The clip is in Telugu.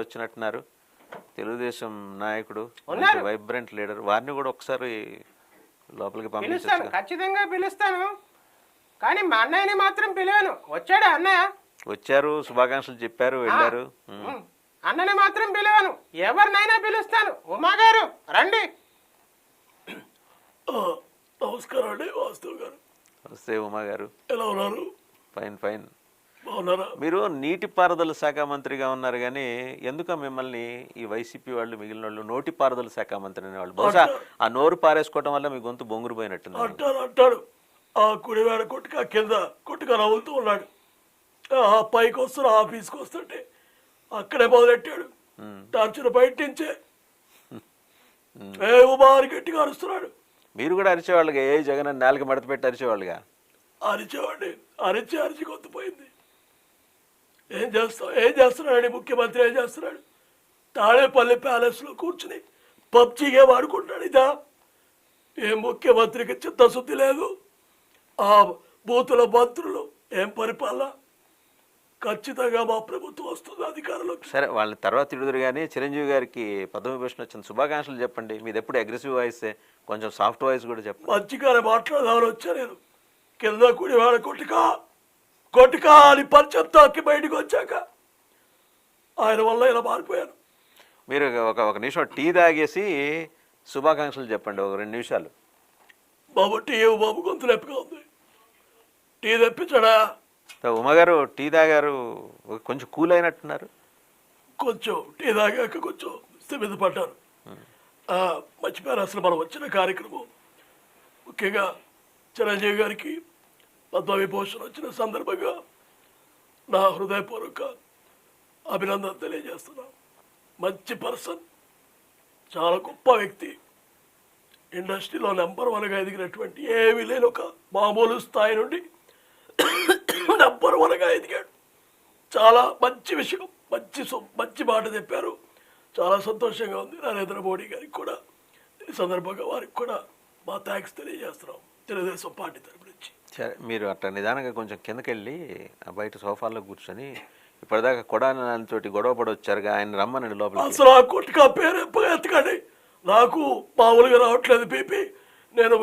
వచ్చినట్టున్నారు తెలుగుదేశం నాయకుడు, మంచి వైబ్రెంట్ లీడర్. వారిని కూడా ఒకసారి లోపలికి పంపిస్తాను, ఖచ్చితంగా పిలుస్తాను. కానీ మా అన్నయ్యని మాత్రం పిలవను. వచ్చాడా అన్నయ్య? వచ్చారు, శుభాకాంక్షలు చెప్పారు, వెళ్ళారు. అన్నని మాత్రం పిలవను, ఎవరినైనా పిలుస్తాను. ఉమా గారు రండి. నమస్కారం అండి వాస్తవ్ గారు. నమస్తే ఉమా గారు, ఎలా ఉన్నారు? Fine fine. బాగున్నారా? మీరు నీటిపారుదల శాఖ మంత్రిగా ఉన్నారు, కానీ ఎందుక మిమ్మల్ని ఈ వైసీపీ వాళ్ళు మిగిలిన వాళ్ళు నోటిపారుదల శాఖ మంత్రి అనేవాళ్ళు? బహుశా ఆ నోరు పారేసుకోవడం వల్ల మీ గొంతు బొంగురు పోయినట్టుంది. అంటాడు ఆ కుడివేడ కొట్టుక కింద కొట్టుక నవ్వులుతూ ఉన్నాడు. ఆ పైకి వస్తున్న ఆఫీస్కి వస్తుంటే అక్కడే మొదలెట్టాడు టార్చర్ బయట నుంచే ఉమాని గట్టిగా అరుస్తున్నాడు. మీరు కూడా అరిచేవాళ్ళుగా, ఏ జగన్ అని నేలకి మడత పెట్టి అరిచేవాళ్ళుగా. అరిచేవాడి అరిచి గొంతుపోయింది. ఏం చేస్తున్నాడు ముఖ్యమంత్రి? ఏం చేస్తున్నాడు? తాడేపల్లి ప్యాలెస్లో కూర్చుని పబ్జీ గేమ్ ఆడుకుంటాడు. ఇదా ఏ ముఖ్యమంత్రికి చిత్తశుద్ధి లేదు? ఆ బూతుల మంత్రులు ఏం పరిపాలన? ఖచ్చితంగా మా ప్రభుత్వం వస్తుంది అధికారంలోకి. సరే, వాళ్ళని తర్వాత తిడుదురు, కానీ చిరంజీవి గారికి పద్మవిభూషణ్ వచ్చిన శుభాకాంక్షలు చెప్పండి. మీది ఎప్పుడు అగ్రెసివ్ వాయిసే, కొంచెం సాఫ్ట్ వాయిస్ కూడా చెప్పండి. మంచిగానే మాట్లాడదామని వచ్చా నేను. కింద కుడి వాళ్ళ కొట్టుకా అని పరిచయం తాకి బయటకు వచ్చాక ఆయన వల్ల ఇలా మారిపోయాను. మీరు ఒక నిమిషం టీ తాగేసి శుభాకాంక్షలు చెప్పండి, ఒక 2 నిమిషాలు. బాబు టీ బాబు గొంతు నొప్పిగా ఉంది, టీ తెప్పించాడా? ఉమ్మగారు టీ తాగారు, కొంచెం కూల్ అయినట్టున్నారు. కొంచెం టీ తాగాక కొంచెం స్థిమిత పడ్డాను. మర్చిపోయారు అసలు మనం వచ్చిన కార్యక్రమం. ముఖ్యంగా చిరంజీవి గారికి పద్మవిభూషణ్ వచ్చిన సందర్భంగా నా హృదయపూర్వక అభినందన తెలియజేస్తున్నాను. మంచి పర్సన్, చాలా గొప్ప వ్యక్తి, ఇండస్ట్రీలో నెంబర్ 1గా ఎదిగినటువంటి ఏమీ లేని ఒక మామూలు స్థాయి నుండి నెంబర్ 1గా ఎదిగాడు. చాలా మంచి విషయం, మంచి మాట చెప్పారు. చాలా సంతోషంగా ఉంది. నరేంద్ర మోడీ గారికి కూడా ఈ సందర్భంగా వారికి కూడా మా థ్యాంక్స్ తెలియజేస్తున్నాం తెలుగుదేశం పార్టీ తరపు నుంచి. సరే, మీరు అట్లా నిదానంగా కొంచెం కిందకి వెళ్ళి బయట సోఫాల్లో కూర్చొని ఇప్పటిదాకా కొడాలతోటి గొడవ పడొచ్చారుగా, ఆయన రమ్మనండి లోపల. అసలు ఆ కొట్టుగా పేరు ఎత్తకండి, నాకు మామూలుగా రావట్లేదు బీపీ. నేను